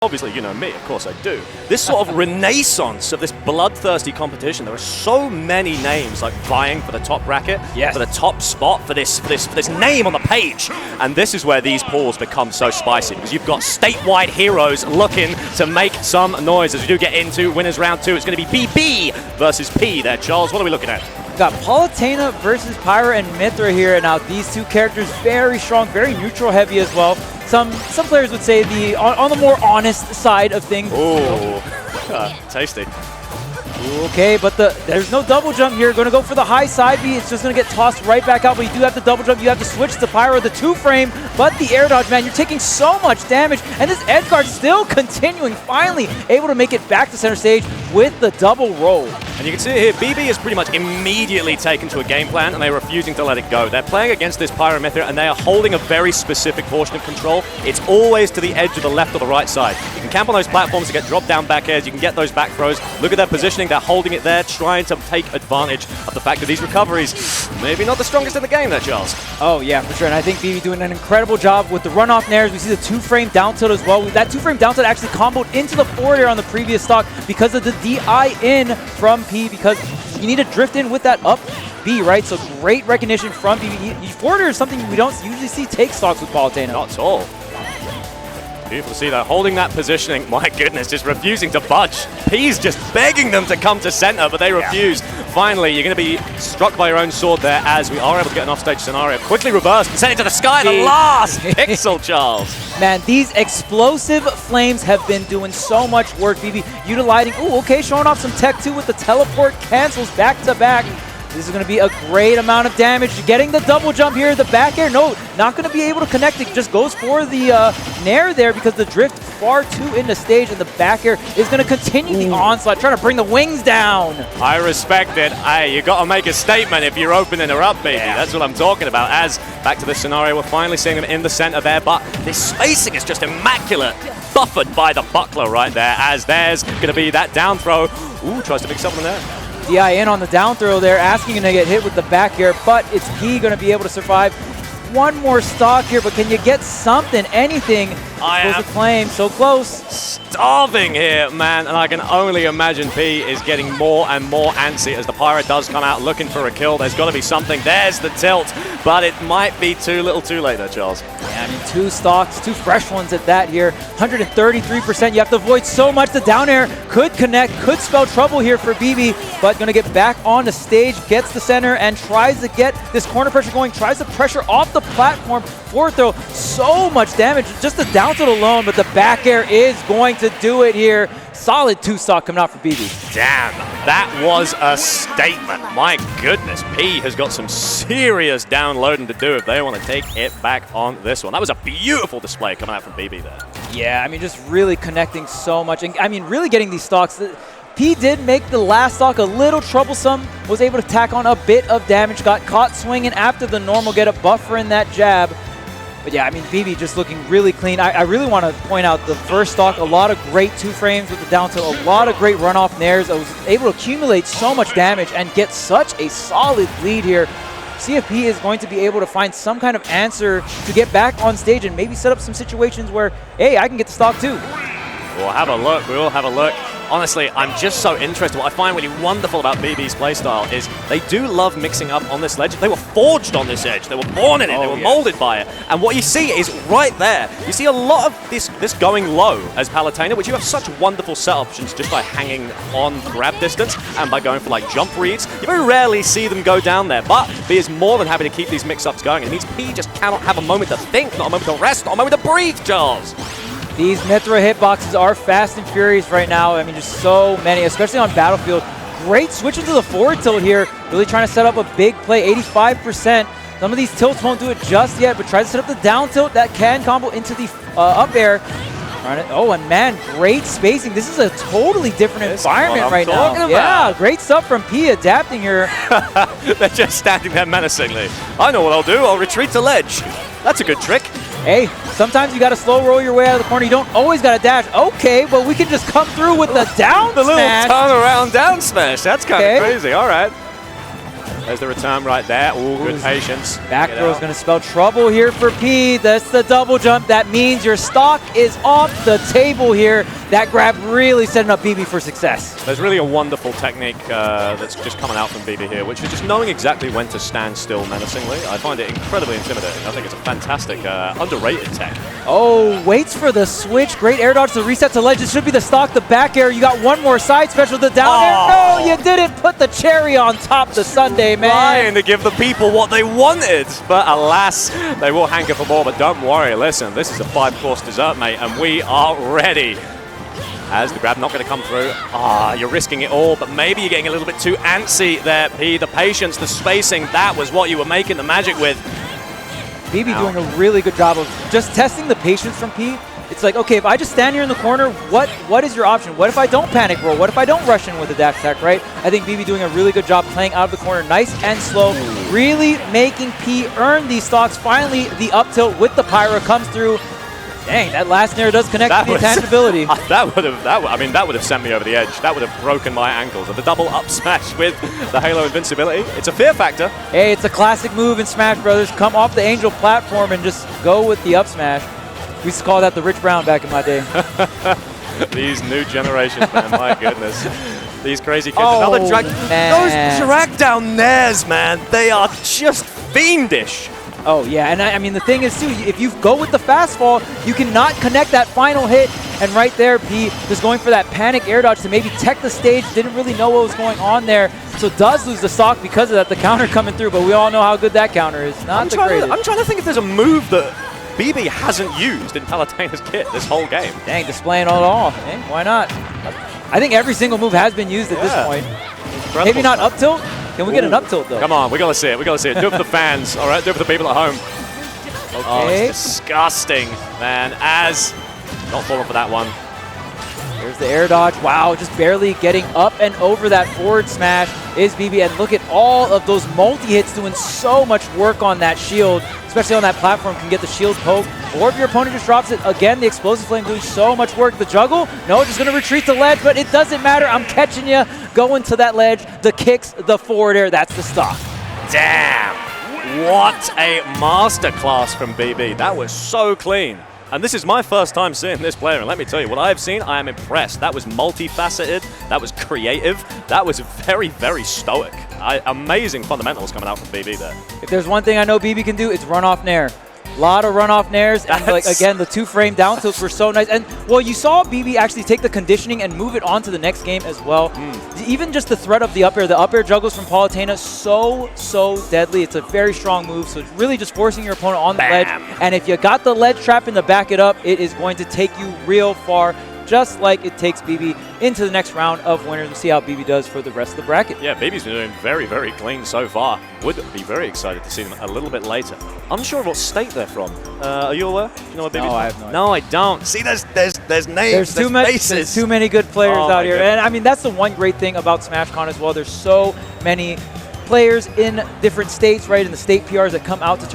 Obviously, you know me, of course I do. This sort of renaissance of this bloodthirsty competition, there are so many names like vying for the top bracket, for the top spot, for this name on the page. And this is where these pools become so spicy, because you've got statewide heroes looking to make some noise. As we do get into winners round 2, it's going to be BB versus P there. Charles, what are we looking at? Got Palutena versus Pyra and Mythra here. Now these two characters very strong, very neutral heavy as well. Some players would say on the more honest side of things. Ooh, tasty. Okay, but there's no double jump here. Going to go for the high side B. It's just going to get tossed right back out, but you do have the double jump. You have to switch to Pyra, the 2-frame, but the air dodge, man, you're taking so much damage, and this edge guard still continuing, finally able to make it back to center stage with the double roll. And you can see here, BB is pretty much immediately taken to a game plan, and they're refusing to let it go. They're playing against this Pyra Mythra, and they are holding a very specific portion of control. It's always to the edge of the left or the right side. You can camp on those platforms to get drop-down back airs. You can get those back throws. Look at their positioning. They're holding it there, trying to take advantage of the fact that these recoveries, maybe not the strongest in the game there, Charles. Oh, yeah, for sure. And I think BB doing an incredible job with the run-off nairs. We see the 2-frame down tilt as well. That 2-frame down tilt actually comboed into the forward air on the previous stock because of the DI in from P, because you need to drift in with that up B, right? So great recognition from BB. Forward air is something we don't usually see take stocks with Palutena. Not at all. Beautiful to see that, holding that positioning. My goodness, just refusing to budge. P's just begging them to come to center, but they refuse. Finally, you're going to be struck by your own sword there, as we are able to get an offstage scenario. Quickly reversed and send it to the sky. The last pixel, Charles. Man, these explosive flames have been doing so much work. BB utilizing, showing off some tech too with the teleport cancels back to back. This is going to be a great amount of damage. Getting the double jump here, the back air, no, not going to be able to connect. It just goes for the nair there because the drift far too into stage, and the back air is going to continue the onslaught, trying to bring the wings down. I respect it. Hey, you got to make a statement if you're opening her up, baby. Yeah. That's what I'm talking about. As back to the scenario, we're finally seeing them in the center there, but this spacing is just immaculate. Buffered by the buckler right there, as there's going to be that down throw. Ooh, tries to mix something there. DI in on the down throw there, asking him to get hit with the back air, but it's P going to be able to survive. One more stock here, but can you get something, anything? I am claim, so close. Starving here, man, and I can only imagine P is getting more and more antsy as the Pyra does come out looking for a kill. There's got to be something. There's the tilt, but it might be too little too late there, Charles. Yeah, I mean, 2 stocks, 2 fresh ones at that here. 133%. You have to avoid so much. The down air could connect, could spell trouble here for BB, but going to get back on the stage, gets the center, and tries to get this corner pressure going, tries to pressure off the platform. Forward throw, so much damage, just the down tilt alone, but the back air is going to do it here. Solid 2 stock coming out for BB. Damn, that was a statement. My goodness, P has got some serious downloading to do if they want to take it back on this one. That was a beautiful display coming out from BB there. Yeah, I mean, just really connecting so much. And I mean, really getting these stocks. P did make the last stock a little troublesome, was able to tack on a bit of damage, got caught swinging after the normal get up, buffering that jab. But yeah, I mean, BB just looking really clean. I really want to point out the first stock, a lot of great 2 frames with the down tilt, a lot of great runoff nairs. I was able to accumulate so much damage and get such a solid lead here. CFP is going to be able to find some kind of answer to get back on stage and maybe set up some situations where, hey, I can get the stock too. We'll have a look. We will have a look. Honestly, I'm just so interested. What I find really wonderful about BB's playstyle is they do love mixing up on this ledge. They were forged on this edge. They were born in it. They were molded by it. And what you see is right there, you see a lot of this going low as Palutena, which you have such wonderful set options just by hanging on grab distance and by going for like jump reads. You very rarely see them go down there, but B is more than happy to keep these mix-ups going. It means P just cannot have a moment to think, not a moment to rest, not a moment to breathe, Charles. These Mythra hitboxes are fast and furious right now. I mean, just so many, especially on Battlefield. Great switch into the forward tilt here. Really trying to set up a big play, 85%. Some of these tilts won't do it just yet, but tries to set up the down tilt that can combo into the up air. Oh, and man, great spacing. This is a totally different environment right now. Yeah, great stuff from P adapting here. They're just standing there menacingly. I know what I'll do. I'll retreat to ledge. That's a good trick. Hey, sometimes you got to slow roll your way out of the corner. You don't always got to dash. Okay, but we can just come through with the down the smash. Little turnaround down smash. That's kind of crazy. All right. There's the return right there. Ooh, good patience. Back throw is going to spell trouble here for P. That's the double jump. That means your stock is off the table here. That grab really setting up BB for success. There's really a wonderful technique that's just coming out from BB here, which is just knowing exactly when to stand still menacingly. I find it incredibly intimidating. I think it's a fantastic, underrated tech. Oh, waits for the switch. Great air dodge to reset to ledge. This should be the stock, the back air. You got one more side special, the down air. No, you didn't put the cherry on top the Sunday, man. Trying to give the people what they wanted, but alas, they will hanker for more. But don't worry, listen, this is a 5-course dessert, mate, and we are ready. As the grab not going to come through. You're risking it all, but maybe you're getting a little bit too antsy there, P. The patience, the spacing, that was what you were making the magic with. BB doing a really good job of just testing the patience from P. It's like, okay, if I just stand here in the corner, what is your option? What if I don't panic roll? What if I don't rush in with a dash attack, right? I think BB doing a really good job playing out of the corner, nice and slow, really making P earn these stocks. Finally, the up tilt with the Pyra comes through. Dang, that last nair does connect to the intangibility. That would have sent me over the edge. That would have broken my ankles. And the double up smash with the Halo invincibility. It's a fear factor. Hey, it's a classic move in Smash Brothers. Come off the Angel platform and just go with the up smash. We used to call that the Rich Brown back in my day. These new generations, man, my goodness. These crazy kids. Oh, Another drag. man. Those drag down nairs, man, they are just fiendish. Oh, yeah, and I mean, the thing is, too, if you go with the fastball, you cannot connect that final hit. And right there, P just going for that panic air dodge to maybe tech the stage, didn't really know what was going on there. So does lose the stock because of that, the counter coming through, but we all know how good that counter is. Not the greatest. I'm trying to think if there's a move that BB hasn't used in Palutena's kit this whole game. Dang, displaying it all. Hey, why not? I think every single move has been used at this point. Incredible Maybe not stuff. up tilt. Can we get an up tilt, though? Come on, we gotta see it. We gotta see it. Do it for the fans, all right? Do it for the people at home. Okay. Oh, it's disgusting, man. As not falling for that one. There's the air dodge. Wow, just barely getting up and over that forward smash is BB. And look at all of those multi-hits doing so much work on that shield, especially on that platform, can get the shield poke. Or if your opponent just drops it, again, the explosive flame doing so much work. The juggle, no, just going to retreat the ledge, but it doesn't matter. I'm catching you. Going to that ledge, the kicks, the forward air, that's the stock. Damn. What a masterclass from BB. That was so clean. And this is my first time seeing this player, and let me tell you, what I have seen, I am impressed. That was multifaceted, that was creative, that was very, very stoic. Amazing fundamentals coming out from BB there. If there's one thing I know BB can do, it's run off nair. A lot of run-off nairs, and like again, the 2-frame down tilts were so nice. And well, you saw BB actually take the conditioning and move it on to the next game as well. Even just the threat of the up air juggles from Palutena, so deadly. It's a very strong move, so it's really just forcing your opponent on the ledge. And if you got the ledge trap in to back it up, it is going to take you real far, just like it takes BB into the next round of winners. We'll see how BB does for the rest of the bracket. Yeah, BB's been doing very, very clean so far. Would be very excited to see them a little bit later. Unsure of what state they're from. Are you aware? Do you know what BB's from? I have no idea. No, I don't. See, there's names, There's too many good players out here. And I mean, that's the one great thing about SmashCon as well. There's so many players in different states, right, in the state PRs that come out to